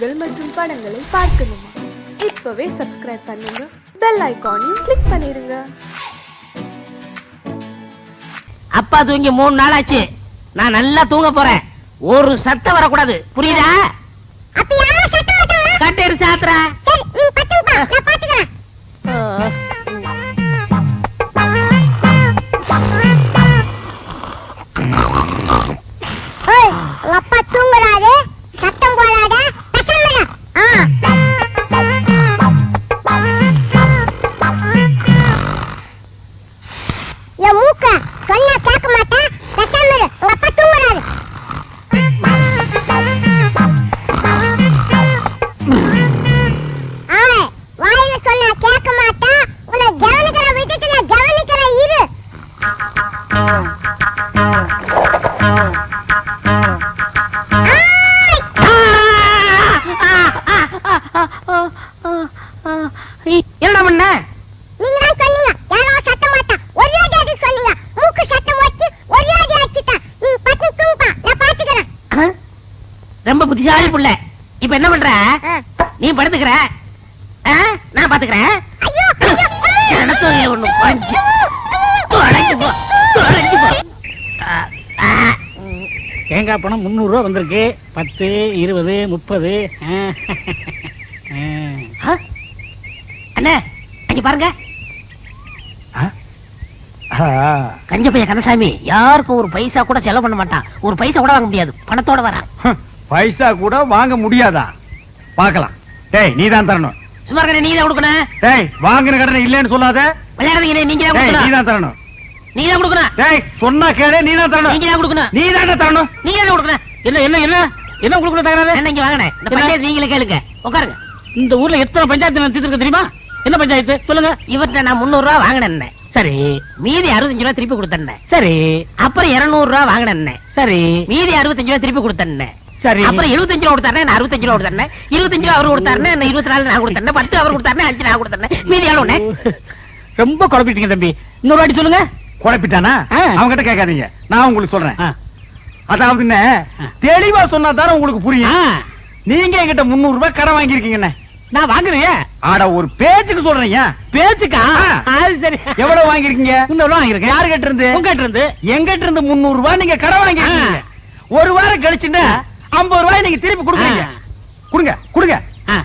நிகழ்ச்சிகள் மற்றும் படங்களை பார்க்கணுமா? இப்பவே சப்ஸ்கிரைப் பண்ணுங்க, பெல் ஐகானையும் கிளிக் பண்ணிருங்க. அப்பா தூங்கி 3 நாள் ஆச்சு. நான் நல்லா தூங்க போறேன். ஒரு சத்தம் வரக்கூடாது, புரியுதா? கட்டேரு சாத்திரா. அப்பா தூங்குறாரு, சத்தம் போடாத. என் மூக்க சொன்னா கேட்க மாட்டேன். உங்க அப்பா தூங்குறாரு. வாயில சொன்னா கேட்க மாட்டேன். உன்னை கவனிக்கிற விட்டுட்டு நான் கவனிக்கிறேன், இரு. என்ன பண்ண? நீங்க தான் சொன்னீங்க யாரோ சத்த மாட்டான், ஒரே அடி சொன்னீங்க. மூக்கு சத்தம் வச்சு ஒரே அடி அடிச்சிட்டான். நீ பட்டு தூங்குப்பா, நான் பாத்துக்கிறேன். ரொம்ப புத்திசாலி புள்ள. இப்ப என்ன பண்ற? நீ படுத்துக்கிற, நான் பாத்துக்கிறேன். ஐயோ எனக்கு ஒண்ணு பஞ்சு தொலைஞ்சு போ, தொலைஞ்சு போ. தேங்காய் பணம் 300 ரூபா வந்திருக்கு. 10, 20, 30. அண்ணே, அங்க பாருங்க. கஞ்ச பையன் கந்தசாமி யாருக்கும் ஒரு பைசா கூட செலவு பண்ண மாட்டான். ஒரு பைசா கூட வாங்க முடியாது, பணத்தோட வரான். பைசா கூட வாங்க முடியாதா? பாக்கலாம். டேய், நீதான் தரணும். சும்மா இருக்க, நீ தான் கொடுக்கணும். டேய், வாங்கின கடனை இல்லன்னு சொல்லாத. விளையாடுறீங்க, நீங்க தான் டேய், கொடுக்கணும். நீதான் தரணும். நீங்க தான் கொடுக்கணும். டேய், சொன்னா கேளு, நீதான் தரணும். நீங்க தான் கொடுக்கணும். நீதான் தரணும். நீங்க தான் கொடுக்கணும். என்ன என்ன என்ன என்ன உங்களுக்கு தகராறு? என்ன இங்க வாங்கினேன். இந்த பஞ்சாயத்து நீங்களே கேளுங்க, உட்காருங்க. இந்த ஊர்ல எத்தனை பஞ்சாயத்து நடத்திட்டு தெரியுமா? என்ன பஞ்சாயத்து சொல்லுங்க. இவர்கிட்ட நான் 300 ரூபா வாங்கினேன். சரி. மீதி 65 ரூபா திருப்பி கொடுத்தேன். சரி. அப்புறம் 200 ரூபா வாங்கினேன். சரி. மீதி 65 ரூபா திருப்பி கொடுத்தேன். சரி. அப்புறம் 75 ரூபா கொடுத்தாரு, நான் 65 ரூபா கொடுத்தேன். 25 ரூபா அவரு கொடுத்தாரு, நான் 24 நான் கொடுத்தேன். 10 அவர் கொடுத்தாரு, 5 நான் கொடுத்தேன். மீதி எவ்வளவு? ரொம்ப குழப்பிட்டீங்க தம்பி. இன்னொரு வாட்டி சொல்லுங்க. குழப்பிட்டானா? அவங்க கிட்ட கேட்காதீங்க, நான் உங்களுக்கு சொல்றேன். அதாவது என்ன, தெளிவா சொன்னா தானே உங்களுக்கு புரியும். நீங்க என்கிட்ட 300 ரூபாய் கடன் வாங்கிருக்கீங்க. நான் வாங்குறேன். ஆட ஒரு பேச்சுக்கு சொல்றீங்க. பேச்சுக்கா? அது சரி. எவ்வளவு வாங்கிருக்கீங்க? 300 ரூபாய் வாங்கிருக்கேன். யாரு கிட்ட இருந்து? உங்ககிட்ட இருந்து. எங்கிட்ட இருந்து 300 ரூபாய் நீங்க கடன் வாங்கிருக்கீங்க. ஒரு வாரம் கழிச்சுன்னா 50 ரூபாய் நீங்க திருப்பி கொடுக்குறீங்க. கொடுங்க கொடுங்க,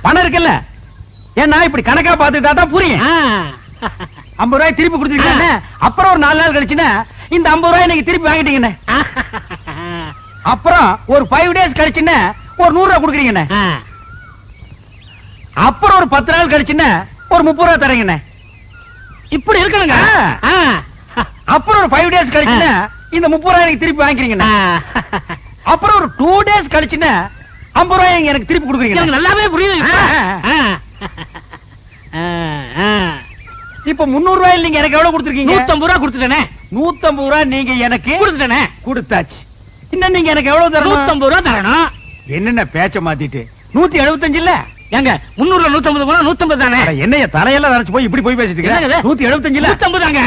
பணம் இருக்குல்ல. ஏன்னா இப்படி கணக்கா பாத்துட்டா தான் புரியும். 50 ரூபாய் திருப்பி கொடுத்துருக்கீங்க. அப்புறம் ஒரு 4 நாள் கழிச்சுன்னா இந்த 50 ரூபாய் நீங்க திருப்பி வாங்கிட்டீங்கன்னு. அப்புறம் ஒரு 5 டேஸ் கழிச்சுன்னா ஒரு 100 ரூபாய் கொடுக்குறீங்கண்ணே. அப்புறம் ஒரு 10 நாள் கழிச்சுன்னா ஒரு 30 ரூபாய் தரீங்கண்ணே. இப்படி இருக்கணுங்க. அப்புறம் ஒரு 5 டேஸ் கழிச்சுன்னா இந்த 30 ரூபாய் எனக்கு திருப்பி வாங்கிக்கிறீங்கண்ணே. அப்புறம் ஒரு 2 டேஸ் கழிச்சுன்னா 50 ரூபாய் எனக்கு திருப்பி கொடுக்குறீங்க. எனக்கு நல்லாவே புரியுது. இப்ப 300 ரூபாய் நீங்க எனக்கு எவ்வளவு கொடுத்துருக்கீங்க? 150 ரூபாய் கொடுத்துட்டேனே. 150 ரூபாய் நீங்க எனக்கு கொடுத்துட்டேனே. கொடுத்தாச்சு. இன்னும் நீங்க எனக்கு எவ்வளவு தரணும்? 150 ரூபாய் தரணும். என்னென்ன பேச்ச மாத்திட்டு 175 இல்ல? ஏங்க 300 150 போனா 150 தானே. என்னைய தலையெல்லாம் நரைச்சு போய் இப்படி போய் பேசிட்டு இருக்க? 175 இல்ல? 150 தாங்க.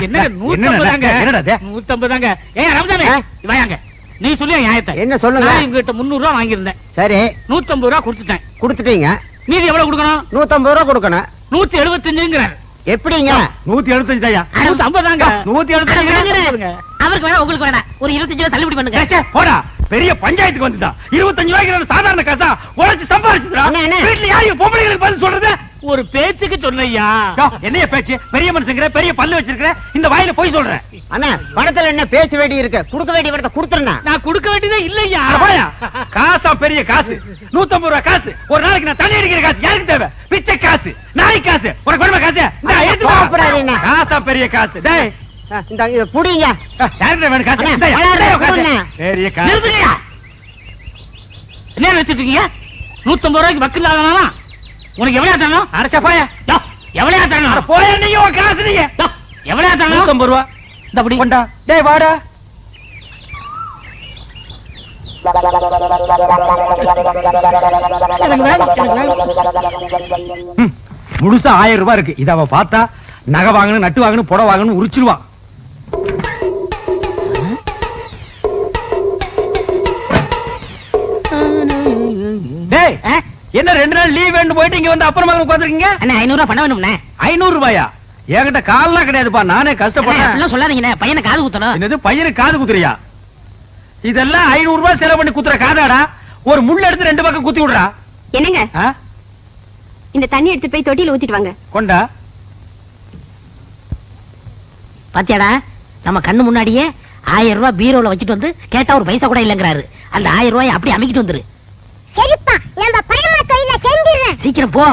என்னங்க 150 தாங்க. என்னடா 150 தாங்க. ஏங்க ரமஜானே, வாங்க. நீ சொல்லி நியாயத்தை. என்ன சொல்லுங்க? நான் இவங்கிட்ட 300 ரூபாய் வாங்கியிருந்தேன். சரி. 150 ரூபாய் கொடுத்துட்டேன். கொடுத்துட்டீங்க. மீதி எவ்வளவு கொடுக்கணும்? 150 ரூபாய் கொடுக்கணும். 175ங்கிறார். எப்படிங்க? 175 தாயா? 150 தாங்க. 175. அவருக்கு வேணா உங்களுக்கு வேணா ஒரு 25 ரூபா தள்ளுபடி பண்ணுங்க. போடா, பெரிய பஞ்சாயத்துக்கு வந்துட்டா. 25 ரூபாய்க்கு சாதாரண காசா உழைச்சு சம்பாதிச்சுடா. வீட்டுல யாரையும் பொம்பளைங்களுக்கு பதில் சொல்றது? ஒரு பேச்சுக்கு சொன்னையா. என்னைய பேச்சு? பெரிய மனுஷங்கிற, பெரிய பல்லு வச்சிருக்கிற, இந்த வாயில போய் சொல்றேன். அண்ணா, பணத்துல என்ன பேச வேண்டி இருக்கு? கொடுக்க வேண்டிய பணத்தை கொடுத்துறேன். நான் கொடுக்க வேண்டியதே இல்லையா. காசா பெரிய காசு, 150 ரூபாய் காசு. ஒரு நாளைக்கு நான் தண்ணி அடிக்கிற காசு யாருக்கு தேவை? பிச்சை காசு, நாய் காசு, உனக்கு வேணுமா காசு? காசா பெரிய காசு. டேய், இந்த இத புடிங்க. யாருக்கு வேணும் காசு? பெரிய காசு. என்ன வச்சிட்டு இருக்கீங்க? 150 ரூபாய்க்கு வக்கு இல்லாதவனா? உனக்கு எவ்வளவு தரணும்? அரைச்சா போயா? எவ்வளவு தரணும்? போயா நீங்க ஒரு காசு நீங்க. எவ்வளவு தரணும்? 150 ரூபாய். இந்த அப்படி கொண்டா. டேய் வாடா. முழுசா 1000 ரூபாய் இருக்கு. இத அவ பார்த்தா நகை வாங்கணும், நட்டு வாங்கணும், புடவை வாங்கணும் உரிச்சிருவான். டேய் டேய் என்ன 2 நாள் லீவ் வேணும் போயிட்டு இங்க வந்து அப்புறமா உட்கார்ந்திருக்கீங்க? அண்ணா 500 ரூபாய் பண்ண வேணும்ண்ணே. 500 ரூபாயா? என்கிட்ட கால்லாம் கிடையாதுப்பா, நானே கஷ்டப்படுறேன். அப்படிலாம் சொல்லாதீங்கண்ணே, பையனை காது குத்தணும். என்னது பையனுக்கு காது குத்துறியா? இதெல்லாம் 500 ரூபாய் செலவு பண்ணி குத்துற காதாடா? ஒரு முள்ள எடுத்து 2 பக்கம் குத்தி விடுறா. என்னங்க இந்த தண்ணி எடுத்து போய் தொட்டியில ஊத்திட்டு வாங்க. கொண்டா. பாத்தியாடா, நம்ம கண்ணு முன்னாடியே 1000 ரூபாய் பீரோல வச்சுட்டு வந்து கேட்டா ஒரு பைசா கூட இல்லங்கிறாரு. அந்த 1000 ரூபாய் அப்படியே அமைக்கிட்டு வந்துரு. சரிப்பா, நம்ம பரம தொழில செஞ்சிடுறேன். சீக்கிரம் போ.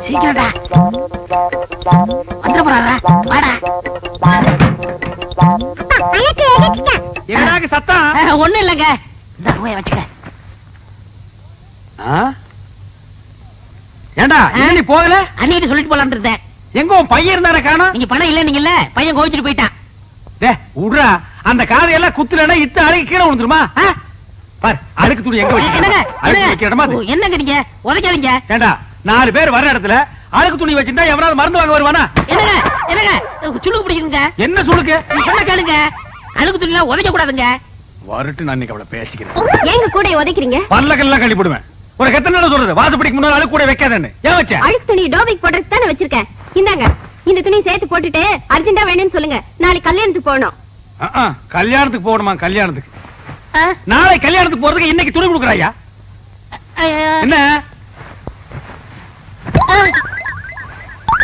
சீக்கிரம்டா வந்துட போறாரா? வாடா. அழகு எடுத்துட்டேன். என்னடாக்கு சத்தம்? ஒண்ணும் இல்லங்க, இந்த ரூபாய் வச்சுக்க. ஏண்டா இன்னும் நீ போகல? அன்னைக்கு சொல்லிட்டு போலான்னு இருந்தேன். எங்க உன் பையன் இருந்தானே காணோம்? நீங்க பணம் இல்ல நீங்கல்ல, பையன் கோவிச்சுட்டு போயிட்டான். டேய் உடுறா, அந்த காதையெல்லாம் குத்துலனா இத்த அழுக்கு கீழே விழுந்துருமா? பார், அழுக்கு துணி எங்க என்னங்க வச்சிருக்க? என்னங்க நீங்க உதைக்காதீங்க. ஏண்டா 4 பேர் வர இடத்துல அழுக்கு துணி வச்சிருந்தா எவனாவது மருந்து வாங்க வருவானா? என்னங்க என்னங்க சுளுக்கு பிடிக்குங்க. என்ன சுளுக்கு? சொன்ன கேளுங்க, அழுக்கு துணி எல்லாம் உதைக்க கூடாதுங்க. வரட்டு, நான் இன்னைக்கு அவளை பேசிக்கிறேன். ஏங்க கூட உதைக்கிறீங்க? பல்லக்கெல்லாம் கழட்டி போடுவேன். ஒரு எத்தனை நாள் சொல்றது, வாசப்படிக்கு முன்னால அழுக்கு கூட வைக்காதேன்னு. ஏன் வச்ச? அழுக்கு துணி டோபிக் போடுறதுக்கு தானே வச்சிருக்கேன். இந்தாங்க, இந்த துணி சேர்த்து போட்டுட்டு அர்ஜென்ட்டா வேணும்னு சொல்லுங்க. நாளைக்கு கல்யாணத்துக்கு போகணும். கல்யாணத்துக்கு போகணுமா? கல்யாணத்துக்கு நாளை கல்யாணத்துக்கு போறதுக்கு இன்னைக்கு துணி கொடுக்குறாயா? என்ன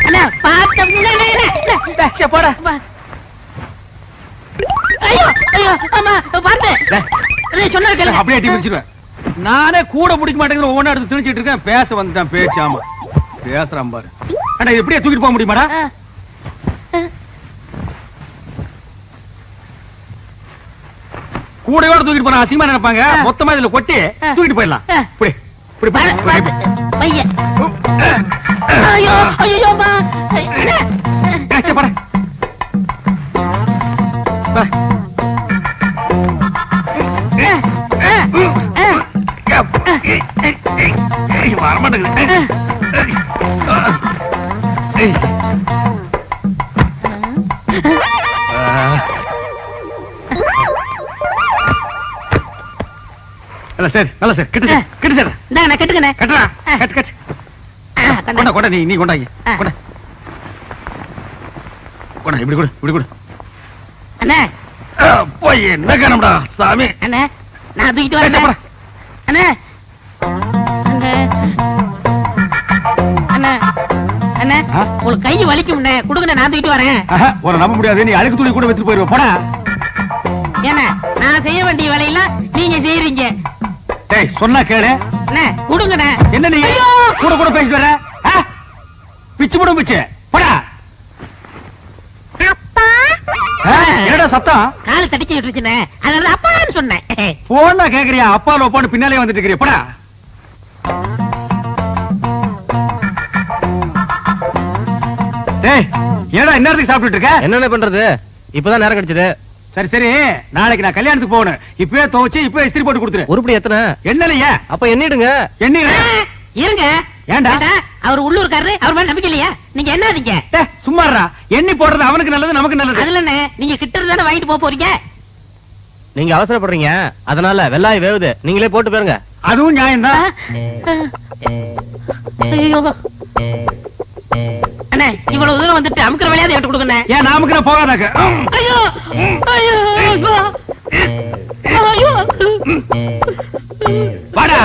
அண்ணா பாத்த போடா. ஐயோ ஐயோ அம்மா பாத்து சொன்ன கேளுங்க. அப்படியே அடி பிடிச்சிருவேன். நானே கூட பிடிக்க மாட்டேங்கிற ஒவ்வொன்றா எடுத்து திணிச்சிட்டு இருக்கேன். பேச வந்துட்டான் பேச்சு. ஆமா பேசுறான் பாரு. அண்ணா இது எப்படியே தூக்கிட்டு போக முடியுமாடா? கூடையோட தூக்கிட்டு போனா அசிங்கமா நினைப்பாங்க. மொத்தமா இதுல கொட்டி தூக்கிட்டு போயிடலாம். இப்படி இப்படி பையன். ஐயோ ஐயோ அம்மா. போட வரமாட்டேங்குது. சரி நல்ல சார் கிட்ட கிட்ட சார். நான் கட்டுக்கண்ணே. கட்டுறா கட்டு கட்டு. கொண்டா கொண்டா நீ கொண்டாங்க. கொண்டா கொண்டா இப்படி கொடு இப்படி கொடு. அண்ணே போய் என்ன காணம்டா சாமி. அண்ணே நான் தூக்கிட்டு வரேன். அண்ணே அண்ணே அண்ணே உங்களுக்கு கை வலிக்கும்ண்ணே, கொடுங்க நான் தூக்கிட்டு வரேன். ஒரு நம்ப முடியாது, நீ அழுக்கு துணி கூட வச்சுட்டு போயிருவ. போடா. ஏன்னா நான் செய்ய வேண்டிய வேலையெல்லாம் நீங்க செய்யறீங்க. டேய் சொன்னா கேளு. அண்ணே கொடுங்கண்ணே. என்ன நீ கூட கூட பேசிட்டு வர? பிச்சு போடும் பிச்சு. போடா. என்னடா சத்தம்? கால தடிக்கிட்டு இருக்குண்ணே, அதனால அப்பான்னு சொன்னேன். போனா கேக்குறியா? அப்பா லோப்பான்னு பின்னாலே வந்துட்டு இருக்கிறியா? போடா. டேய் ஏடா இந்நேரத்துக்கு சாப்பிட்டுட்டு இருக்க? என்னென்ன பண்றது, இப்பதான் நேரம் கிடைச்சது. சரி சரி, நாளைக்கு நான் கல்யாணத்துக்கு போகணும். இப்பவே துவைச்சு இப்பவே இஸ்திரி போட்டு கொடுத்துரு. உருப்படி எத்தனை? என்னலையா? அப்ப எண்ணிடுங்க. என்ன இருங்க. ஏண்டா? அவர் உள்ளூர்காரரு, அவர் மேல நம்பிக்கை இல்லையா? நீங்க என்னதீங்க? சும்மாறா, எண்ணி போடுறது அவனுக்கு நல்லது நமக்கு நல்லது. அதுல நீங்க கிட்ட இருந்தானே வாங்கிட்டு போறீங்க. நீங்க அவசரப்படுறீங்க, அதனால வெள்ளாய் வேவுது, நீங்களே போட்டு போயிருங்க. அதுவும் நியாயம்தான். அண்ணே இவ்வளவு தூரம் வந்துட்டு அமுக்கிற வேலையாவது எடுத்து கொடுங்க. ஏன் நாமுக்கு நான் போகாதாக்க? ஐயோ ஐயோ ஐயோ வாடா.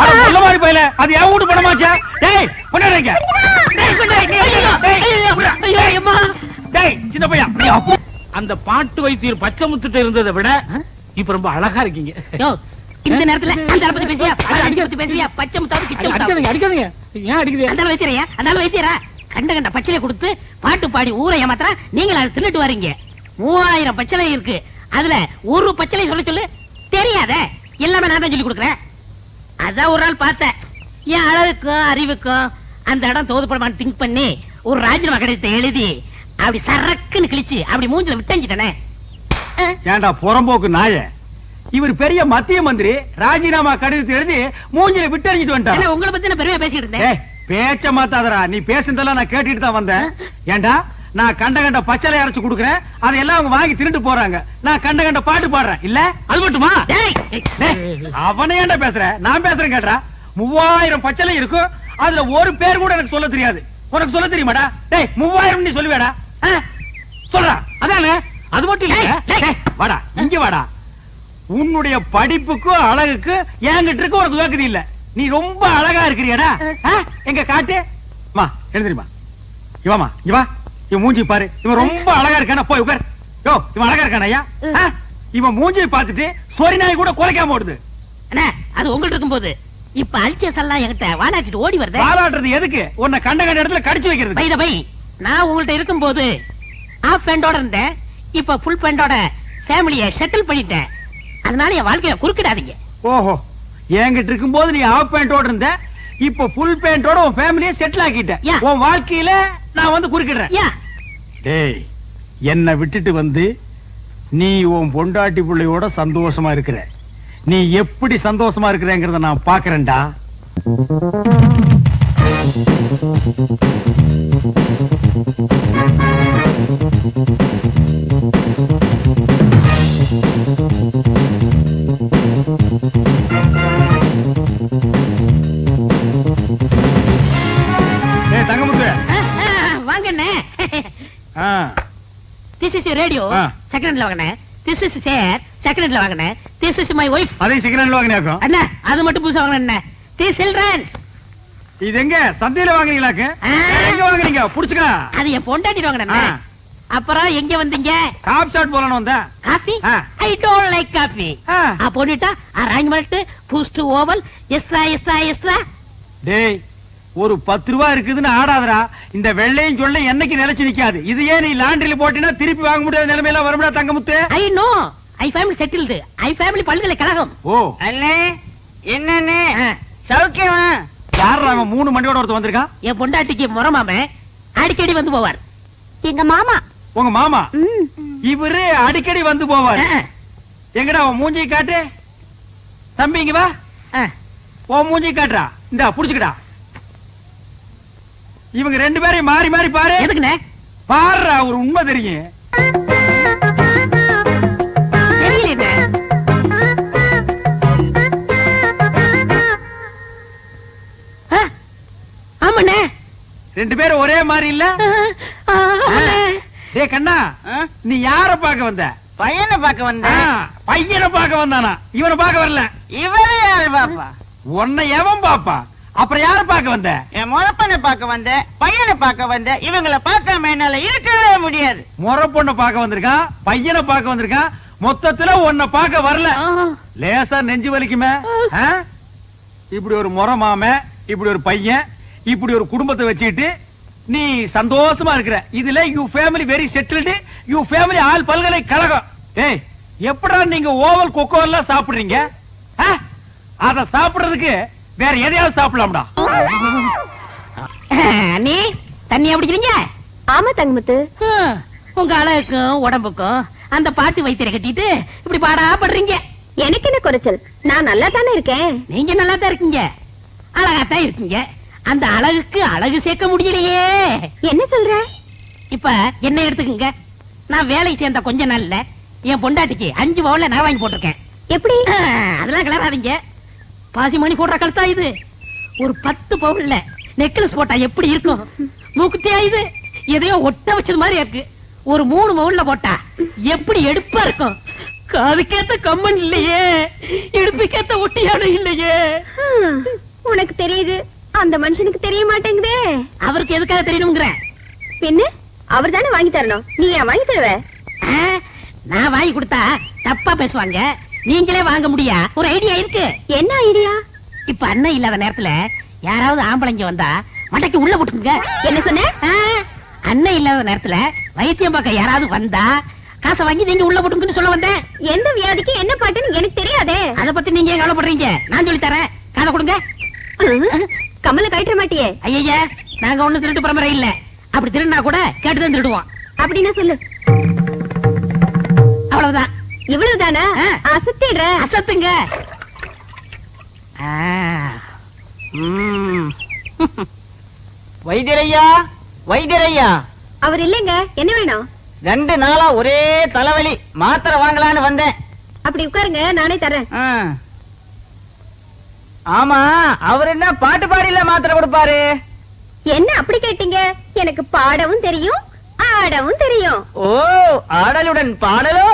அட சொல்ல மாதிரி போயில, அது என் வீட்டு பணமாச்சா? டேய் கொண்டாடுங்க. டேய் சின்ன பையன், அந்த பாட்டு வைத்தியர் பச்சை முத்துட்டு இருந்ததை விட இப்ப ரொம்ப அழகா இருக்கீங்க. இந்த நேரத்துல அந்த பத்தி பேசியா, பத்தி பேசியா, பச்சை முத்தாவது கிட்ட அடிக்காதீங்க அடிக்காதீங்க. ஏன் அடிக்குது? அந்த வைத்தியரையா, அந்த வைத்தியரா கண்ட கண்ட பச்சளை கொடுத்து பாட்டு பாடி ஊரை ஏமாத்திரா. நீங்க அதை தின்னுட்டு வரீங்க. 3000 பச்சளை இருக்கு, அதுல ஒரு பச்சளை சொல்ல சொல்லு தெரியாத. எல்லாமே நான் தான் சொல்லி கொடுக்குறேன். அதான் ஒரு நாள் பார்த்தேன், என் அழகுக்கும் அறிவுக்கும் அந்த இடம் தோதுப்படமான்னு திங்க் பண்ணி ஒரு ராஜினாமா கடிதத்தை எழுதி அப்படி சரக்குன்னு கிழிச்சு அப்படி மூஞ்சில விட்டஞ்சிட்டனே. ஏண்டா புறம்போக்கு நாய, இவர் பெரிய மத்திய மந்திரி, ராஜினாமா கடிதத்தை எழுதி மூஞ்சில விட்டு எறிஞ்சிட்டு வந்துட்டார். உங்களை பத்தி நான் பெருமையா பேசிட்டு இருந்தேன். பேச்ச மாத்தாதரா, நீ பேசுனதெல்லாம் நான் கேட்டுட்டு தான் வந்தேன். ஏண்டா நான் கண்ட பச்சளை அரைச்சு கொடுக்குறேன், அதெல்லாம் அவங்க வாங்கி திருட்டு போறாங்க. நான் கண்ட பாட்டு பாடுறேன், இல்ல அது மட்டுமா? அவனே ஏண்டா பேசுற, நான் பேசுறேன் கேட்டா. 3000 பச்சளை இருக்கும், அதுல ஒரு பேர் கூட எனக்கு சொல்ல தெரியாது. உனக்கு சொல்ல தெரியுமாடா? டேய் 3000 நீ சொல்லுவேடா? சொல்றா. அதானே, அது மட்டும் இல்ல. வாடா இங்க வாடா. உன்னுடைய படிப்புக்கு அழகுக்கு என்கிட்ட இருக்கு உனக்கு வேக்குது இல்ல. நீ ரொம்ப அழகா இருக்கிறியடா. எங்க காட்டு மா எழுந்திரிமா. இவாமா இவா, இவன் மூஞ்சி பாரு. இவன் ரொம்ப அழகா இருக்கானா, போய் உட்கார். யோ இவன் அழகா இருக்கானா ஐயா? இவன் மூஞ்சியை பார்த்துட்டு சொரி நாய் கூட குலைக்காம ஓடுது. அண்ணா அது உங்கள்ட்ட இருக்கும்போது இப்ப அல்சஸ் எல்லாம் என்கிட்ட வாலாட்டிட்டு ஓடி வருது. வாலாட்டுறது எதுக்கு? உன்னை கண்ட இடத்துல கடிச்சு வைக்கிறது. பை பை, நான் உங்கள்ட்ட இருக்கும்போது ஆஃப் பேண்டோட இருந்தேன், இப்ப ஃபுல் பேண்டோட ஃபேமிலியை செட்டில் பண்ணிட்டேன். அதனால என் வாழ்க்கைய குறுக்கிடாதீங்க. ஓஹோ, என்கிட்ட இருக்கும்போது நீ ஆஃப் பேண்டோட இருந்த, இப்ப ஃபுல் பேண்டோட உன் ஃபேமிலியை செட்டில் ஆக்கிட்ட. உன் வாழ்க்கையில நான் வந்து குறுக்கிடுறேன். டேய், என்ன விட்டுட்டு வந்து நீ உன் பொண்டாட்டி பிள்ளையோட சந்தோஷமா இருக்கிற. நீ எப்படி சந்தோஷமா இருக்கிறேங்கிறத நான் பாக்குறேன்டா. This is your radio. Second hand வாங்குனேன். This is chair. Second hand வாங்குனேன். This is my wife. அதே second hand வாங்குனியாக்கோ? அண்ணா அது மட்டும் புதுசா வாங்குனேன். This children. இது எங்க சந்தையில வாங்குனீங்களாக்கு? எங்க வாங்குனீங்க? புடிச்சுக்க. அது என் பொண்டாட்டி வாங்குனேன். அப்புறம் எங்க வந்தீங்க? காபி ஷாட் போலன்னு வந்தேன். Coffee? I don't like coffee. போனிட்டா arrangement boost oval extra extra extra. டேய் ஒரு 10 ரூபாய் இருக்குதுன்னு ஆடாதடா. இந்த வெள்ளையும் சொல்ல என்னைக்கு நிலைச்சு நிக்காது. இது ஏன் நீ லாண்டரியில போட்டினா திருப்பி வாங்க முடியாத நிலைமையில வரும்டா Thangamuthu. I know, I family settled. I family பல்கலைக்கழகம். ஓ அண்ணே என்னண்ணே சௌக்கியமா? யாரா அவன் 3 மண்டியோட ஒருத்தர் வந்திருக்கான்? என் பொண்டாட்டிக்கு முறமாம அடிக்கடி வந்து போவார். எங்க மாமா. உங்க மாமா? இவரு அடிக்கடி வந்து போவார். எங்கடா உன் மூஞ்சி காட்டு. தம்பி இங்க வா. உன் மூஞ்சி காட்டுறா. இந்தா புடிச்சுக்கடா. இவங்க 2 பேரையும் மாறி மாறி பாரு. எதுக்குண்ணே? பாருடா, ஒரு உண்மை தெரியும். தெரியல. ஆமாண்ணே 2 பேரும் ஒரே மாதிரி இல்ல? டேய் கண்ணா, நீ யார பாக்க வந்த? பையனை பார்க்க வந்த. பையனை பாக்க வந்தானா? இவனை பாக்க வரல. இவரு யாரு பாப்பா? உன்னை எவன் பாப்பா? அப்புறம் யார பாக்க வந்த? என் முறப்பனை பார்க்க வந்த, பையனை பார்க்க வந்த. இவங்களை பார்க்காம என்னால இருக்கவே முடியாது. முறை பொண்ணை பாக்க வந்திருக்கான், பையனை பாக்க வந்திருக்கான். மொத்தத்துல உன்னை பாக்க வரல. லேசா நெஞ்சு வலிக்குமே. இப்படி ஒரு முறை மாம, இப்படி ஒரு பையன், இப்படி ஒரு குடும்பத்தை வச்சுக்கிட்டு நீ சந்தோஷமா இருக்கிற. இதுல you family very settled. You family all பல்கலைக்கழகம். ஏய், எப்படா நீங்க ஓவல் கொக்கோ எல்லாம் சாப்பிடுறீங்க? அத சாப்பிடுறதுக்கு வேற எதையாவது சாப்பிடலாம்டா. நீ தண்ணியா பிடிக்கிறீங்க? ஆமா தங்கமுத்து. உங்க அழகுக்கும் உடம்புக்கும் அந்த பாட்டு வைத்தியரை கட்டிட்டு இப்படி பாடா படுறீங்க. எனக்கு என்ன குறைச்சல்? நான் நல்லா தானே இருக்கேன். நீங்க நல்லா தான் இருக்கீங்க, அழகாத்தான் இருக்கீங்க. அந்த அழகுக்கு அழகு சேர்க்க முடியலையே. என்ன சொல்ற? இப்ப என்ன எடுத்துக்கங்க. நான் வேலை சேர்ந்த கொஞ்ச நாள்ல என் பொண்டாட்டிக்கு 5 பவுன்ல நான் வாங்கி போட்டிருக்கேன். எப்படி? அதெல்லாம் கிளறாதீங்க. பாசி மணி போடுற கழுத்தா இது. ஒரு 10 பவுன்ல நெக்லஸ் போட்டா எப்படி இருக்கும்? மூக்குத்தியா இது? எதையோ ஒட்ட வச்சது மாதிரி இருக்கு. ஒரு 3 பவுன்ல போட்டா எப்படி எடுப்பா இருக்கும்? காதுக்கேத்த கம்மன் இல்லையே, எடுப்புக்கேத்த ஒட்டியானம் இல்லையே. உனக்கு தெரியுது, அந்த மனுஷனுக்கு தெரிய மாட்டேங்குதே. அவருக்கு எதுக்காக தெரியணுங்கிற? பின்ன அவர் தானே வாங்கி தரணும். நீ ஏன் வாங்கி தருவ? நான் வாங்கி கொடுத்தா தப்பா பேசுவாங்க. நீங்களே வாங்க முடியா? ஒரு ஐடியா இருக்கு. என்ன ஐடியா? இப்ப அண்ணன் இல்லாத நேரத்துல யாராவது ஆம்பளைங்க வந்தா மண்டைக்கு உள்ள போட்டுங்க. என்ன சொன்ன? அண்ணன் இல்லாத நேரத்துல வைத்தியம் பார்க்க யாராவது வந்தா காசை வாங்கி நீங்க உள்ள போட்டுங்கன்னு சொல்ல வந்தேன். எந்த வியாதிக்கு என்ன பாட்டுன்னு எனக்கு தெரியாதே. அத பத்தி நீங்க ஏன் கவலைப்படுறீங்க? நான் சொல்லி தரேன், காதை கொடுங்க. கமல கழட்ட மாட்டியே? ஐயா, நாங்க ஒண்ணு திருட்டு பரம்பரை இல்ல. அப்படி திருடினா கூட கேட்டுதான் திருடுவோம். அப்படின்னா சொல்லு. அவ்வளவுதான். இவ்வளவுதானா? அசத்திடுற. அசத்துங்க. வைத்தியரையா, வைத்தியரையா. அவர் இல்லைங்க. என்ன வேணும்? 2 நாளா ஒரே தலைவலி, மாத்திரை வாங்கலான்னு வந்தேன். அப்படி உட்காருங்க, நானே தரேன். ஆமா, அவர் என்ன பாட்டு பாடியில மாத்திரை கொடுப்பாரு? என்ன அப்படி கேட்டீங்க? எனக்கு பாடவும் தெரியும், ஆடவும் தெரியும். ஓ, ஆடலுடன் பாடலோ?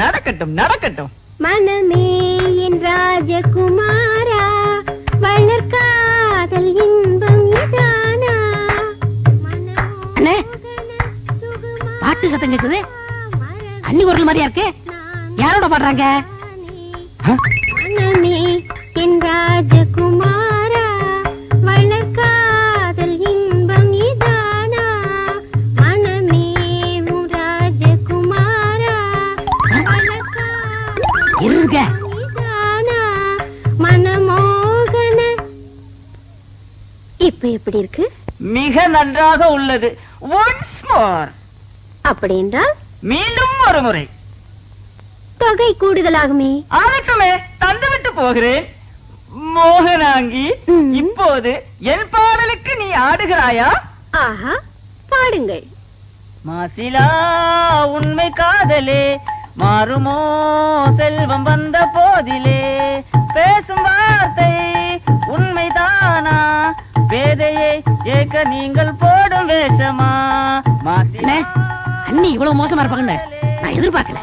நடக்கட்டும் நடக்கட்டும். மனமே என் ராஜகுமாரா, வளர்காதல் இன்பம் இதானா? அண்ணே, பாட்டு சத்தம் கேக்குது. அண்ணி குரல் மாதிரியா இருக்கு. யாரோட பாடுறாங்க? மனமே என் ராஜகுமாரா, வளர்காதல் இன்பம் இதானா? மனமே உன் ராஜகுமாரா, இருங்க. மனமோகன. இப்ப எப்படி இருக்கு? மிக நன்றாக உள்ளது. Once more. அப்படி என்றால் மீண்டும் ஒரு முறை. தொகை கூடுதலாகுமே. ஆகட்டுமே, தந்துவிட்டு போகிறேன். மோகனாங்கி, இப்போது என் பாடலுக்கு நீ ஆடுகிறாயா? ஆஹா, பாடுங்கள். மாசிலா உண்மை காதலே, மாறுமோ செல்வம் வந்த போதிலே, பேசும் வார்த்தை உண்மைதானா, வேதையை ஏக்க நீங்கள் போடும் வேஷமா? அண்ணே, அண்ணி இவ்வளவு மோசமா இருப்பாங்கன்னு நான் எதிர்பார்க்கல.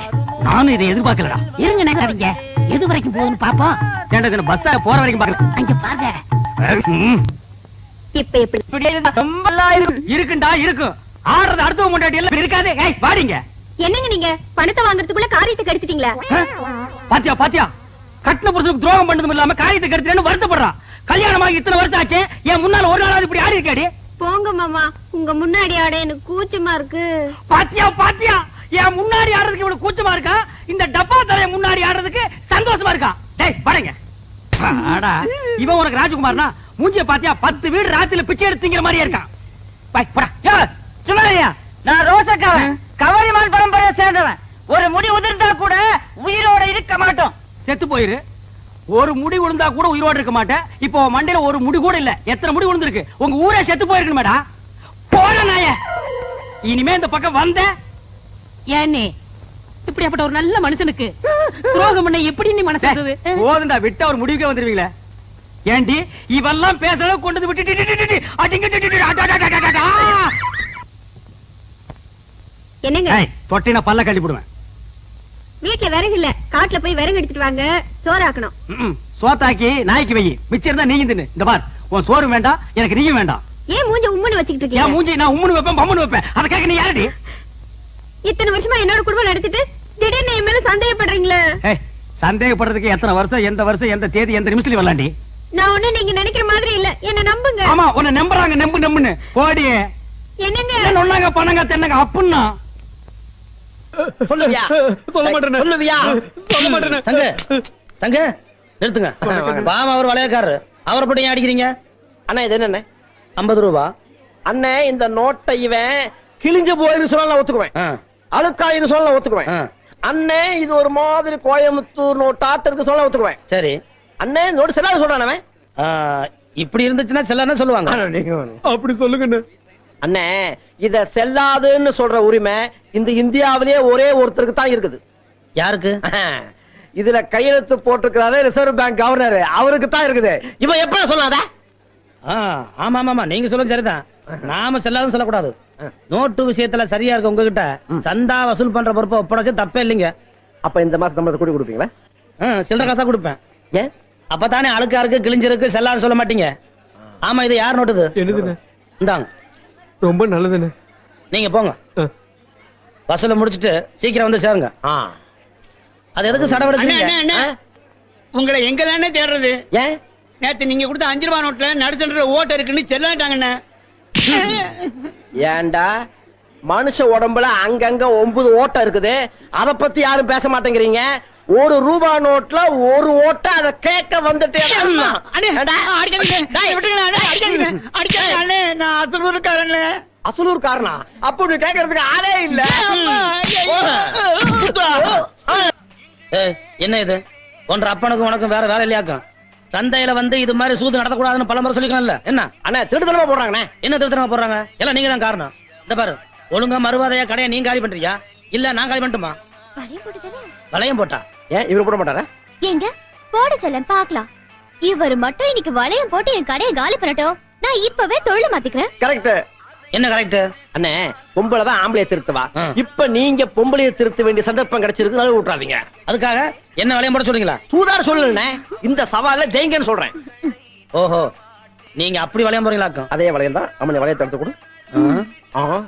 நானும் இதை எதிர்பார்க்கலடா. இருங்க நினைக்காதீங்க, எது வரைக்கும் போகுதுன்னு பாப்போம். ஏன்டா பஸ்ஸா போற வரைக்கும் பாக்கலாம். அங்க பாருங்க. இப்ப எப்படி? இப்படி இருந்தா ரொம்ப நல்லா இருக்கும். இருக்குண்டா, இருக்கும். ஆடுறது அடுத்தவங்க முன்னாடி எல்லாம் இருக்காது. ஏய் வாடிங்க. என்னங்க நீங்க பணத்தை வாங்குறதுக்குள்ள காரியத்தை கெடுத்துட்டீங்களா? பாத்தியா பாத்தியா, கட்டின புருஷனுக்கு துரோகம் பண்ணதும் இல்லாம காரியத்தை கெடுத்துட்டேன்னு வருத்தப்படுறான். கல்யாணமாகி இத்தனை வருஷம் ஆச்சு, என் முன்னால ஒரு நாளாவது இப்படி ஆடி இருக்காடி. போங்க மாமா, உங்க முன்னாடி ஆட எனக்கு கூச்சமா இருக்கு. பாத்தியா பாத்தியா, என் முன்னாடி ஆடுறதுக்கு இவ்வளவு கூச்சமா இருக்கா, இந்த டப்பா தரைய முன்னாடி ஆடுறதுக்கு சந்தோஷமா இருக்கா. டேய் பாருங்க. ஆடா, இவன் உனக்கு ராஜகுமார்னா மூஞ்சிய பாத்தியா 10 வீடு ராத்திரில பிச்சை எடுத்துங்கிற மாதிரியே இருக்கான். பாய் போடா. யோ, சும்மாரியா, நான் ரோசக்காவன், கவரிமான் பரம்பரையை சேர்ந்தவன். ஒரு முடி உதிர்ந்தா கூட உயிரோட இருக்க மாட்டோம். செத்து போயிரு. ஒரு முடி விழுந்தா கூட உயிரோடு இருக்க மாட்டேன். இப்போ மண்டையில ஒரு முடி கூட இல்ல. எத்தனை முடி விழுந்திருக்கு? உங்க ஊரே செத்து போயிருக்கு மேடா. போற நாய, இனிமே இந்த பக்கம் வந்த ஏன்னே இப்படிப்பட்ட ஒரு நல்ல மனுஷனுக்கு துரோகம் பண்ண எப்படி நீ மனசு வருது? போதுண்டா, விட்டா ஒரு முடிவுக்கே வந்துருவீங்களே. ஏண்டி இவெல்லாம் பேசுறத கொண்டு விட்டு என்னங்க தொட்டினா பல்ல கட்டி போடுவேன். வீட்டுல விறகு இல்ல, காட்டுல போய் விறகு எடுத்துட்டு வாங்க, சோறாக்கணும். சோத்தாக்கி நாய்க்கு வை, மிச்சம் இருந்தா நீங்க தின்னு. இந்த பார், உன் சோறு வேண்டாம், எனக்கு நீயும் வேண்டாம். ஏன் மூஞ்ச உம்முன்னு வச்சுக்கிட்டு என் இருக்கீங்க? மூஞ்சி நான் உம்முன்னு வைப்பேன், பம்முன்னு வைப்பேன். அதை கேட்க நீ யாரடி? இத்தனை வருஷமா என்னோட குடும்பம் நடத்திட்டு திடீர்னு என் மேல சந்தேகப்படுறீங்களே. சந்தேகப்படுறதுக்கு எத்தனை வருஷம், எந்த வருஷம், எந்த தேதி, எந்த நிமிஷத்துல வரலாண்டி? நான் ஒண்ணு நீங்க நினைக்கிற மாதிரி இல்ல, என்ன நம்புங்க. ஆமா, உன்னை நம்புறாங்க, நம்பு நம்புன்னு போடி. என்னங்க ஒன்னாங்க பண்ணங்க தென்னங்க அப்புன்னா சொல்லுவியா? சொல்ல மாட்டேன். சொல்லுவியா? சொல்ல மாட்டேன். சங்க சங்க நிறுத்துங்க. பாமா அவர் வளையக்காரரு, அவரை போட்டு ஏன் அடிக்கிறீங்க? அண்ணா இது என்ன? 50 ரூபா. அண்ணே, இந்த நோட்டை இவன் கிழிஞ்சு போயிரு சொன்னா ஒத்துக்குவேன், அழுக்காயிரு சொன்னா ஒத்துக்குவேன். அண்ணே, இது ஒரு மாதிரி கோயம்புத்தூர் நோட்டாட்டு இருக்கு சொன்னா ஒத்துக்குவேன். சரி அண்ணே, இந்த நோட்டு செல்லாத சொல்றானே. இப்படி இருந்துச்சுன்னா செல்லான்னு சொல்லுவாங்க. அப்படி சொல்லுங்க அண்ணே. இத செல்லாதுன்னு சொல்ற உரிமை இந்த இந்தியாவிலேயே ஒரே ஒருத்தருக்கு தான் இருக்குது. யாருக்கு? இதுல கையெழுத்து போட்டிருக்கிறாரு ரிசர்வ் பேங்க் கவர்னர், அவருக்கு தான் இருக்குது. இவன் எப்படி சொல்லாத? ஆமா ஆமா, நீங்க சொல்லுங்க சரிதான். நாம செல்லாதுன்னு சொல்லக்கூடாது. நோட்டு விஷயத்துல சரியா இருக்கு உங்ககிட்ட. சந்தா வசூல் பண்ற பொறுப்பை ஒப்படைச்சு தப்பே இல்லைங்க. அப்ப இந்த மாசம் சம்பளத்தை கூட்டி கொடுப்பீங்களா? சில்லற காசா கொடுப்பேன். ஏன்? அப்பதானே அழுக்காருக்கு கிழிஞ்சிருக்கு செல்லாது சொல்ல மாட்டீங்க. ஆமா, இது யார் நோட்டுது? என்னதுன்னு? இந்தாங்க. ரொம்ப நல்லதுன்னு. நீங்க போங்க, வசூல முடிச்சிட்டு சீக்கிரம் வந்து சேருங்க. அது எதுக்கு சடவெடுக்கிறீங்க? உங்களை எங்க தானே தேடுறது? ஏன்? நேத்து நீங்க கொடுத்த 5 ரூபாய் நோட்ல நடுசன்ற ஓட்ட இருக்குன்னு செல்லாட்டாங்கண்ணே. ஏண்டா, மனுஷ உடம்புல அங்கங்க 9 ஓட்டை இருக்குது, அத பத்தி யாரும் பேச மாட்டேங்கிறீங்க. 1 ரூபாய் நோட்ல 1 ஓட்டை, அதை கேட்க வந்துட்டே. அசலூர் காரணா? அப்ப நீ கேட்கறதுக்கு ஆளே இல்ல. ஏய், என்ன இது ஒன்ற அப்பனுக்கும் உனக்கும் வேற வேலை இல்லையாக்கும்? சந்தையில வந்து இது மாதிரி சூது நடத்தக்கூடாதுன்னு பலமுறை சொல்லிக்கணும்ல. என்ன அண்ணா திருடுதனமா போடுறாங்கண்ணே. என்ன திருத்தனமா போடுறாங்க? எல்லாம் நீங்க தான் காரணம். இந்த பாரு, ஒழுங்கா மறுவாதையா கடையை நீங்க காலி பண்றியா இல்ல நான் காலி பண்ணட்டுமா? வளையம் போட்டுதானே? வளையம் போட்டா ஏன் இவரு போட மாட்டாரா? எங்க போட சொல்ல பாக்கலாம். இவர் மட்டும் இன்னைக்கு வளையம் போட்டு என் கடையை காலி பண்ணட்டும். நான் இப்பவே தொழில் மாத்திக்கிறேன். கரெக்ட். என்ன கரெக்ட்? அண்ணே பொம்பளை தான் ஆம்பளைய திருத்துவா. ஆ. இப்ப நீங்க பொம்பளைய திருத்த வேண்டிய சந்தர்ப்பம் கிடைச்சிருக்கு, நழுவ விட்டுறாதீங்க. அதுக்காக என்ன வளையம் போட சொல்றீங்களா? சூதாட சொல்லலண்ணே, இந்த சவால்ல ஜெயிங்கன்னு சொல்றேன். ஓஹோ, நீங்க அப்படி வளையம் போறீங்களாக்கும்? அதே வளையம் தான். அம்மனை வளையத்தை எடுத்து கொடு. ஆ.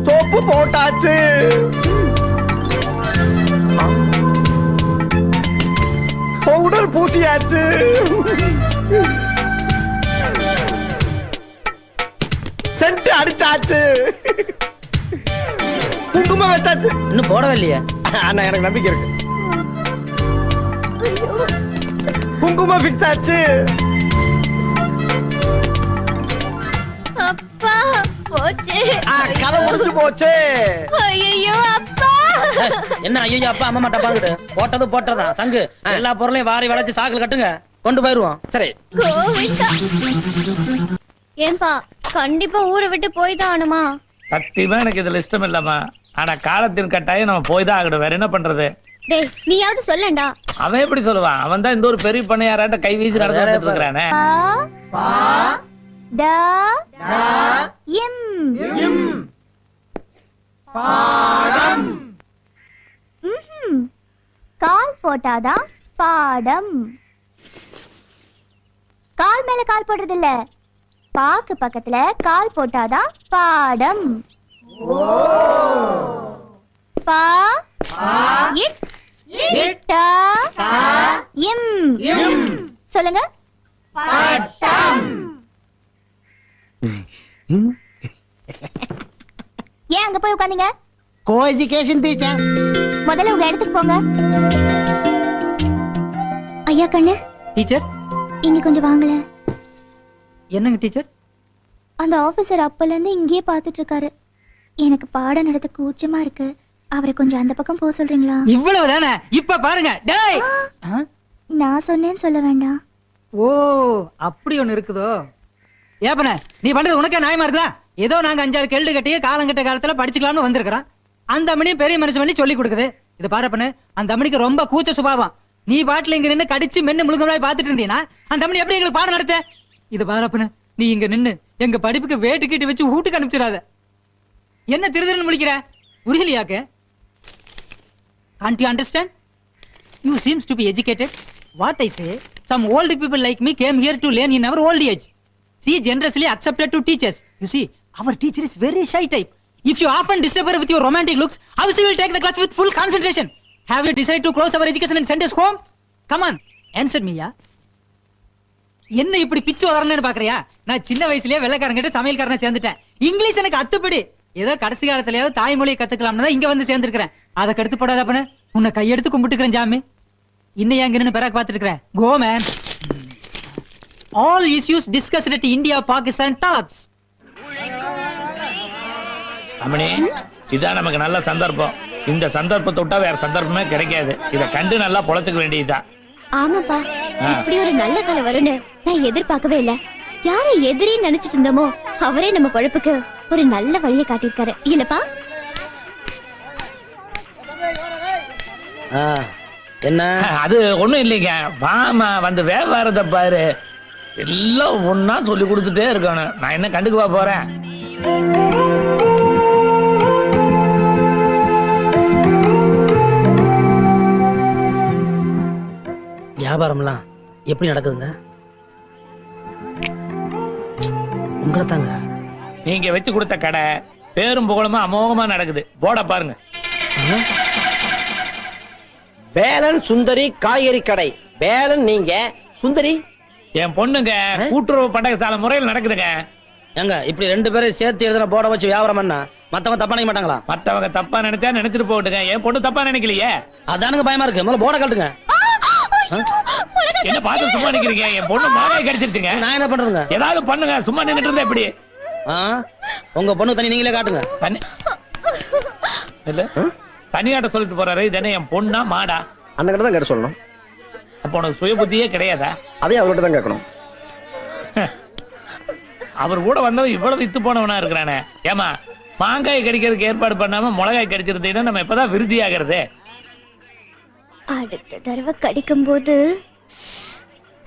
சோப்பு போட்டாச்சு. பவுடர் பூசியாச்சு. சென்ட் அடிச்சாச்சு. குங்குமம் வச்சாச்சு. இன்னும் போடவே இல்லையே. அண்ணா எனக்கு நம்பிக்கை இருக்கு. குங்குமம் ஃபிக்ஸ் ஆச்சு. அப்பா போச்சு. கதை முடிஞ்சு போச்சு. ஐயோ அப்பா. என்ன ஐயோ அப்பா அம்மா டப்பாங்கிட்டு போட்டது போட்டதான் சங்கு. எல்லா பொருளையும் வாரி வளைச்சு சாக்குல கட்டுங்க, கொண்டு போயிருவோம். சரி. கோவிந்தா. ஏன்பா கண்டிப்பா ஊரை விட்டு போய் தான் ஆனுமா? சத்தியமா எனக்கு இதுல இஷ்டம் இல்லம்மா. ஆனா காலத்தின் கட்டாயம் நம்ம போய் தான் ஆகணும். வேற என்ன பண்றது? டேய் நீயாவது சொல்லண்டா. அவன் எப்படி சொல்லுவான்? அவன் தான் இந்த ஒரு பெரிய பண்ணையாராட்ட கை வீசி நடந்து வந்துட்டு இருக்கானே. கால் போட்டாதான் பாடம். கால் மேல கால் போடுறது இல்ல, பாக்கு பக்கத்துல கால் போட்டாதான் பாடம். பா இட் இட்டா இம். சொல்லுங்க. ஏன் அங்க போய் உட்கார்ந்தீங்க? Co education teacher. முதல்ல உங்க இடத்துக்கு போங்க. ஐயா கண்ணு டீச்சர் இங்க கொஞ்சம் வாங்கல. என்னங்க டீச்சர்? அந்த ஆபீசர் அப்பல இருந்து இங்கேயே பாத்துட்டு இருக்காரு. எனக்கு பாடம் நடத்த கூச்சமா இருக்கு. அவரை கொஞ்சம் அந்த பக்கம் போக சொல்றீங்களா? இவ்வளவு தானே? இப்ப பாருங்க. டேய் நான் சொன்னேன்னு சொல்ல வேண்டாம். ஓ அப்படி ஒண்ணு இருக்குதோ? ஏப்பன நீ பண்றது உனக்கே நியாயமா இருக்குதா? ஏதோ நாங்க 5-6 கேள்வி கட்டி காலங்கட்ட காலத்துல படிச்சுக்கலாம்னு வந்திருக்கிறோம். அந்த அம்மனியும் பெரிய மனுஷன் பண்ணி சொல்லி கொடுக்குது. இது பாருப்பண்ணு, அந்த அம்மனிக்கு ரொம்ப கூச்ச சுபாவம். நீ பாட்டுல இங்க நின்னு கடிச்சு மென்னு முழுக்க பாத்துட்டு இருந்தீங்கன்னா அந்த அம்மனி எப்படி எங்களுக்கு பாடம் நடத்த? இது பாருப்பண்ணு, நீ இங்க நின்னு எங்க படிப்புக்கு வேட்டு கீட்டு வச்சு வீட்டுக்கு அனுப்பிச்சிடாத. என்ன திருதிருன்னு முழிக்கிற? புரியலையாக்கு? Can't you understand? You seems to be educated. What I say, some old people like me came here to learn in our old age. She generously accepted to teach us. You see, our teacher is very shy type. If you often disturb her with your romantic looks, how she will take the class with full concentration? Have you decided to close our education and send us home? Come on, answer me, yeah? என்ன இப்படி பிச்சு வளரணும்னு பாக்குறியா? நான் சின்ன வயசுலயே வெள்ளைக்காரங்கிட்ட சமையல்காரனை சேர்ந்துட்டேன். English எனக்கு அத்துப்படி. ஏதோ கடைசி காலத்திலேயாவது தாய்மொழியை கத்துக்கலாம்னு தான் இங்க வந்து சேர்ந்திருக்கிறேன். அதை கடுத்து போடாத பண்ணு. உன்னை கையெடுத்து கும்பிட்டுக்கிறேன் ஜாமி. இன்னும் எங்க நின்னு பிறகு பாத்துட்டு இருக்கிறேன். Go man. All issues discussed at India Pakistan talks. அம்மணி, இதான் நமக்கு நல்ல சந்தர்ப்பம். இந்த சந்தர்ப்பத்தை விட்டா வேற சந்தர்ப்பமே கிடைக்காது. இத கண்டு நல்லா பொழைச்சுக்க வேண்டியதுதான். ஆமாப்பா, இப்படி ஒரு நல்ல காலம் வரும்னு நான் எதிர்பார்க்கவே இல்ல. யாரை எதிரி நினைச்சிட்டு இருந்தோமோ அவரே நம்ம பொழப்புக்கு ஒரு நல்ல வழியை காட்டியிருக்காரு இல்லப்பா? என்ன அது ஒண்ணும் இல்லைங்க. வாமா வந்து வியாபாரத்தை பாரு. எல்லாம் ஒன்னா சொல்லி கொடுத்துட்டே இருக்கணும். நான் என்ன கண்டுக்குவா போறேன்? வியாபாரம்லாம் எப்படி நடக்குதுங்க? உங்களை தாங்க. நீங்க வச்சு கொடுத்த கடை பேரும் புகழுமா அமோகமா நடக்குது. போட பாருங்க. வேலன் சுந்தரி காய்கறி கடை. வேலன் நீங்க, சுந்தரி என் பொண்ணுங்க. கூட்டுறவு பண்டகசாலை முறையில் நடக்குதுங்க. ஏங்க இப்படி 2 பேரும் சேர்த்து எழுதுன போட வச்சு வியாபாரம் பண்ணா மத்தவங்க தப்பா நினைக்க மாட்டாங்களா? மத்தவங்க தப்பா நினைச்சா நினைச்சிட்டு போட்டுங்க. என் பொண்ணு தப்பா நினைக்கலையே. அதானுங்க பயமா இருக்கு. முதல்ல போட கட்டுங்க. என்ன பார்த்து சும்மா நிக்கிறீங்க? என் பொண்ணு மாங்காய் கடிச்சிருச்சுங்க. நான் என்ன பண்றேங்க? ஏதாவது பண்ணுங்க. சும்மா நின்னுட்டு இருந்தா எப்படி? உங்க பொண்ணு தண்ணி நீங்களே காட்டுங்க. தண்ணி இல்ல தனியாட்ட சொல்லிட்டு போறாரு. இது என்ன என் பொண்ணா மாடா? அண்ணன் கிட்ட தான் கேட்டு சொல்லணும். அப்ப உனக்கு சுய புத்தியே கிடையாதா? அதே அவர்கிட்ட தான் கேட்கணும். அவர் கூட வந்தவன் இவ்வளவு வித்து போனவனா இருக்கிறானே. ஏமா மாங்காய் கடிக்கிறதுக்கு ஏற்பாடு பண்ணாம மிளகாய் கடிச்சிருந்தீங்கன்னா நம்ம இப்பதான் விருதி ஆகிறது. அடுத்த தடவை கடிக்கும் போது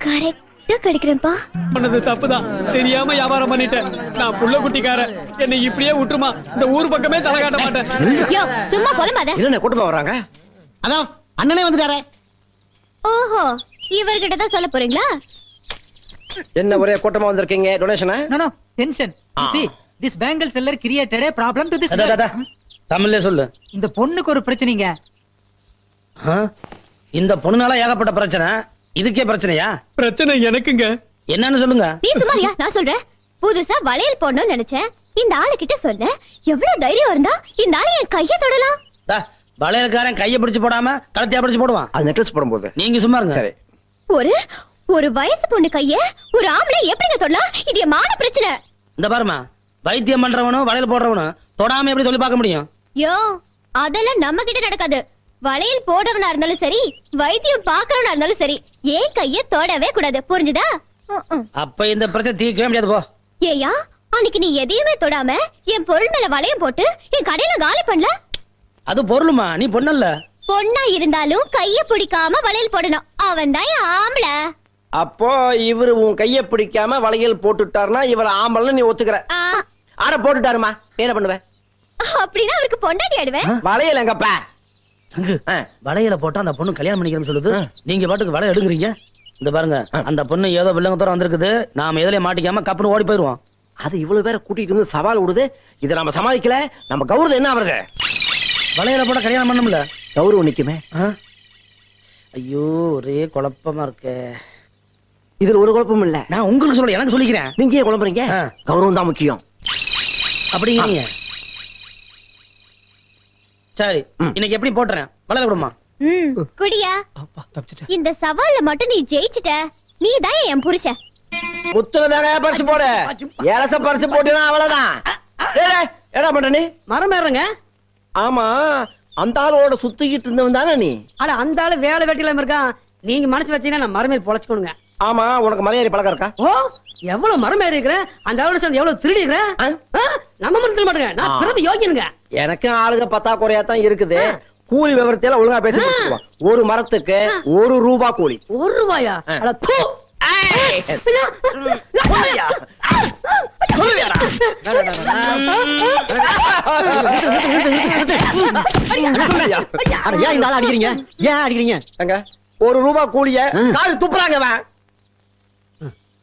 கரெக்டா கடிக்கிறேன்ப்பா. பண்ணது தப்புதான், தெரியாம வியாபாரம் பண்ணிட்டேன். நான் புள்ள குட்டிக்காரன், என்னை இப்படியே விட்டுருமா? இந்த ஊர் பக்கமே தலை காட்ட மாட்டேன். யோ, சும்மா புலம்பாத. என்ன கூட்டமா வர்றாங்க? அதான் அண்ணனே வந்துட்டாரே. ஓஹோ, இவர்கிட்ட தான் சொல்ல போறீங்களா? என்ன ஒரே கூட்டமா வந்திருக்கீங்க? டொனேஷனா? No, no, tension. You see, this bangle seller created a problem to this girl. தமிழ்ல சொல்லு. இந்த பொண்ணுக்கு ஒரு பிரச்சனைங்க. இந்த பொண்ணுனால ஏகப்பட்ட பிரச்சனை. இதுக்கே பிரச்சனையா? பிரச்சனை எனக்குங்க. என்னன்னு சொல்லுங்க. நீ சுமாரியா, நான் சொல்றேன். புதுசா வளையல் போடணும்னு நினைச்சேன். இந்த ஆளு கிட்ட சொன்னேன். எவ்வளவு தைரியம் இருந்தா இந்த ஆளு என் கைய தொடலாம். வளையல்காரன் கைய பிடிச்சு போடாம கழுத்தையா பிடிச்சு போடுவான். அது நெக்லஸ் போடும்போது. நீங்க சும்மா இருங்க. சரி. ஒரு வயசு பொண்ணு கைய ஒரு ஆம்பளை எப்படிங்க தொடலாம்? இது என் மான பிரச்சனை. இந்த பாருமா, வைத்தியம் பண்றவனும் வளையல் போடுறவனும் தொடாம எப்படி சொல்லி பார்க்க முடியும்? யோ, அதெல்லாம் நம்ம கிட்ட நடக்காது. வளையல் போடுறவனா இருந்தாலும் சரி, வைத்தியம் பாக்குறவனா இருந்தாலும் சரி, ஏன் கைய தொடவே கூடாது. புரிஞ்சுதா? அப்ப இந்த பிரச்சனை தீர்க்கவே முடியாது. போ. ஏயா, அன்னைக்கு நீ எதையுமே தொடாம என் பொருள் மேல வளையம் போட்டு என் கடையில காலி பண்ணல. அது பொருளுமா, நீ பொண்ணல்ல. பொண்ணா இருந்தாலும் கைய பிடிக்காம வளையல் போடணும். அவன் தான் ஆம்பளை. அப்போ இவரு உன் கைய பிடிக்காம வளையல் போட்டுட்டாருன்னா இவர் ஆம்பளன்னு நீ ஒத்துக்கிற? ஆட போட்டுட்டாருமா, என்ன பண்ணுவ? அப்படின்னா அவருக்கு பொண்டாட்டி ஆடுவேன். வளையல் எங்கப்பா? சங்கு, வளையல போட்டா அந்த பொண்ணு கல்யாணம் பண்ணிக்கிறேன்னு சொல்லுது. நீங்க பாட்டுக்கு வளையல் எடுக்குறீங்க. இந்த பாருங்க, அந்த பொண்ணு ஏதோ வில்லங்கத்தோட வந்திருக்குது. நாம எதுலயே மாட்டிக்காம கப்புன்னு ஓடி போயிருவோம். அது இவ்வளவு பேரை கூட்டிட்டு வந்து சவால் விடுது. இதை நம்ம சமாளிக்கல, நம்ம கௌரவம் என்ன ஆகுறது? வளையல போட கல்யாணம் பண்ணும்ல, கௌரவம் நிக்குமே. ஐயோ, ஒரே குழப்பமா இருக்கு. இதுல ஒரு குழப்பமும் இல்ல. நான் உங்களுக்கு சொல்ல, எனக்கு சொல்லிக்கிறேன். நீங்க ஏன் குழம்புறீங்க? கௌரவம் தான் முக்கியம். அப்படிங்க. சரி, இன்னைக்கு எப்படி போட்டுறேன்? வளையல விடுமா? குடியா. இந்த சவால்ல மட்டும் நீ ஜெயிச்சிட்ட, நீ தான் என் புருஷன். முத்துனதாங்க பறிச்சு போடு. ஏலச பறிச்சு போட்டுனா அவ்வளவுதான். என்ன பண்ற நீ? மரம் ஏறுங்க. ஆமா, அந்த ஆளோட சுத்திக்கிட்டு இருந்தவன் தானே நீ? அட, அந்த ஆளு வேலை வெட்டில இருக்கான். நீங்க மனசு வச்சீங்கன்னா நான் மரம் ஏறி பொழைச்சுக்கணுங்க. ஆமா, உனக்கு மலையேறி பழக்கம் இருக்கா? ஓ, எவ்வளவு மரம் ஏறி இருக்கிறேன். அந்த ஆளோட சேர்ந்து எவ்வளவு திருடி இருக்கிறேன். நம்ம மரத்துல மாட்டுங்க. நான் பிறந்த யோகியனுங்க. எனக்கும் ஆளுங்க பத்தாக்குறையா தான் இருக்குது. கூலி விவரத்தையெல்லாம் ஒழுங்கா பேசி முடிச்சுக்குவோம். ஒரு மரத்துக்கு 1 ரூபா கூலி. 1 ரூபாயா? அட தூ. அடிக்கிறீங்க? ஏன் அடிக்கிறீங்க? 1 ரூபா கூலிய கால் துப்புறாங்க.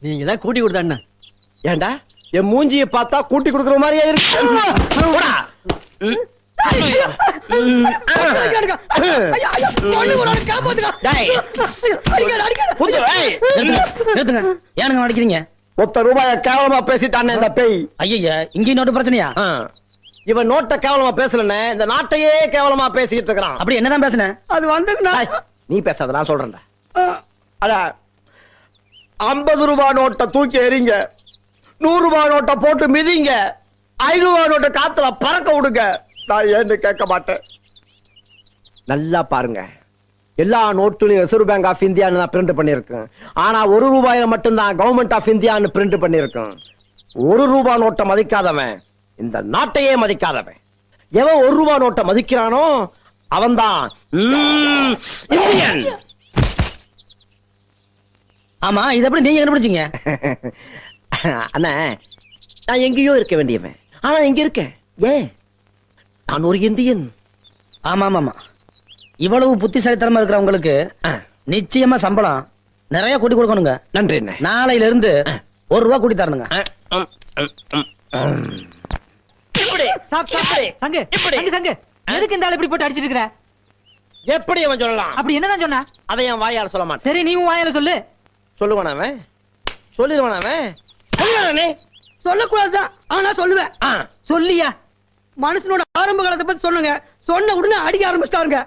நீங்க தான் கூட்டி கொடுத்தாண்ணா. ஏண்டா என் மூஞ்சியை பார்த்தா கூட்டி கொடுக்குற மாதிரியே இருக்கு. ஏனுங்க அடிக்கிறீங்க? 1 ரூபாய கேவலமா பேசிட்டானே இந்த பேய். ஐயா, இங்க நோட்டு பிரச்சனையா? இவன் நோட்டை கேவலமா பேசலன்னு இந்த நாட்டையே கேவலமா பேசிட்டு இருக்கிறான். அப்படி என்னதான் பேசுன? அது வந்து நீ பேசாத, நான் சொல்றேன்டா. அட, 50 ரூபாய் நோட்டை தூக்கி எறிங்க, 100 ரூபாய் நோட்டை போட்டு மிதிங்க, 500 ரூபாய் நோட்டை காத்துல பறக்க விடுங்க. நான் ஏன்னு கேட்க மாட்டேன். நல்லா பாருங்க, எல்லா நோட்டுலையும் ரிசர்வ் பேங்க் ஆஃப் இந்தியான்னு தான் பிரிண்ட் பண்ணிருக்கேன். ஆனா 1 ரூபாயில மட்டும்தான் கவர்மெண்ட் ஆஃப் இந்தியான்னு பிரிண்ட் பண்ணிருக்கேன். 1 ரூபாய் நோட்டை மதிக்காதவன் இந்த நாட்டையே மதிக்காதவன். எவன் 1 ரூபாய் நோட்டை மதிக்கிறானோ அவன்தான் இந்தியன். ஆமா, இது எப்படி நீங்க கண்டுபிடிச்சீங்க? அண்ணா, நான் எங்கேயோ இருக்க வேண்டியவன், ஆனா எங்க இருக்கேன். ஏன்? நான் ஒரு இந்தியன். ஆமா ஆமா, இவ்வளவு புத்திசாலித்தனமா இருக்கிற உங்களுக்கு நிச்சயமா சம்பளம் நிறைய கூட்டி கொடுக்கணுங்க. நன்றி. நாளையில இருந்து 1 ரூபா கூட்டி தரணுங்க. எதுக்கு இந்த ஆள் இப்படி போட்டு அடிச்சிட்டு இருக்கிற? எப்படி அவன் சொல்லலாம்? அப்படி என்னதான் சொன்னா? அதை என் வாயால சொல்ல மாட்டேன். சரி, நீ உன் வாயால சொல்லு. சொல்லுவான் அவன், சொல்லிடுவான் அவன். சொல்லக்கூடாதுதான், ஆனா சொல்லுவேன். சொல்லியா? மனுஷனோட ஆரம்ப காலத்தை பத்தி சொல்லுங்க. சொன்ன உடனே அடிக்க ஆரம்பிச்சிட்டாருங்க.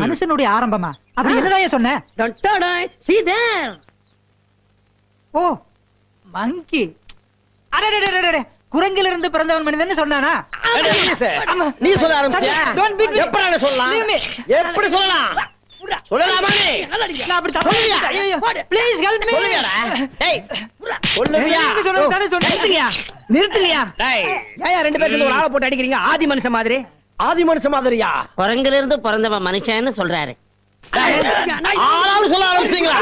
மனுஷனுடைய ஆரம்பமா? அப்படி என்னதான் சொன்ன? See there. ஓ மங்கி. அடடடடடட, குரங்கிலிருந்து பிறந்தவன் மனிதன் சொன்னானா? நீ சொல்ல ஆரம்பிச்சியா? எப்படி நான் சொல்லலாம்? எப்படி சொல்லலாம்? சொல்லலாமா நீ? நான் அப்படி தப்பு சொல்லியா? ஐயோ ப்ளீஸ் ஹெல்ப் மீ. சொல்லுவியாடா? டேய் சொல்லுவியா? நீங்க சொல்றது தானே சொன்னீங்க. நிறுத்துங்கயா. டேய் ஏன் ரெண்டு பேரும் சேர்ந்து ஒரு ஆளை போட்டு அடிக்கிறீங்க? ஆதி மனுஷன் மாதிரி. ஆதி மனுஷ மாதிரியா? குரங்குல இருந்து பிறந்தவன் மனுஷன்னு சொல்றாரு. ஆளாலும் சொல்ல ஆரம்பிச்சீங்களா?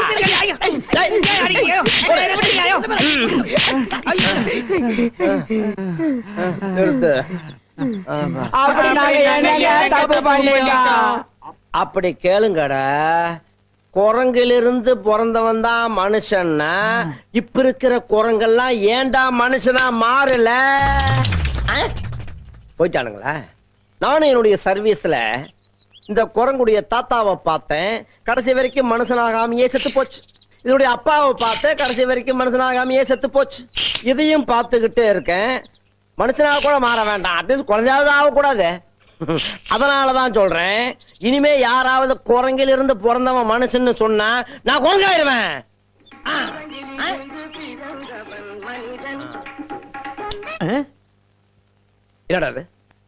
அப்படி கேளுங்கடா. குரங்கிலிருந்து பிறந்தவன் தான் மனுஷன்னா இப்ப இருக்கிற குரங்கெல்லாம் ஏண்டா மனுஷனா மாறல? போயிட்டானுங்களா? நானும் என்னுடைய சர்வீஸ்ல இந்த குரங்குடைய தாத்தாவை பார்த்தேன், கடைசி வரைக்கும் மனுஷனாகாமையே செத்து போச்சு. இதனுடைய அப்பாவை பார்த்தேன், கடைசி வரைக்கும் மனுஷனாகாமையே செத்து போச்சு. இதையும் பார்த்துக்கிட்டே இருக்கேன். மனுஷனாக கூட மாற வேண்டாம், அட்லீஸ்ட் குழந்தையாவது ஆகக்கூடாது. அதனாலதான் சொல்றேன், இனிமே யாராவது குரங்கில் இருந்து பிறந்தவன் மனுஷன்னு சொன்னா நான் குரங்காயிருவேன். என்னடா அது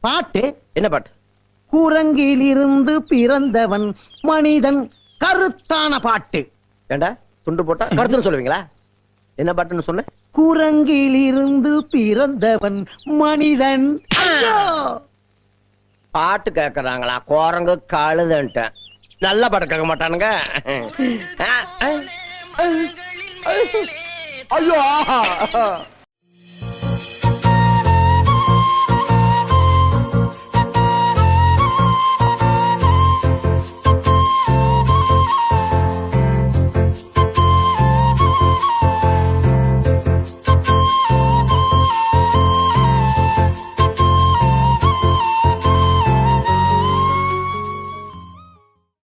பாட்டு? என்ன பாட்டு? குரங்கிலிருந்து பிறந்தவன் மனிதன், கருத்தான பாட்டு. ஏண்டா துண்டு போட்டா கருத்துன்னு சொல்லுவீங்களா? என்ன பாட்டுன்னு சொன்ன? குரங்கிலிருந்து பிறந்தவன் மனிதன். பாட்டு கேக்குறாங்களா? குரங்கு கழுதுன்ட்டு நல்ல பாட்டு கேட்க மாட்டானுங்க. ஐயோ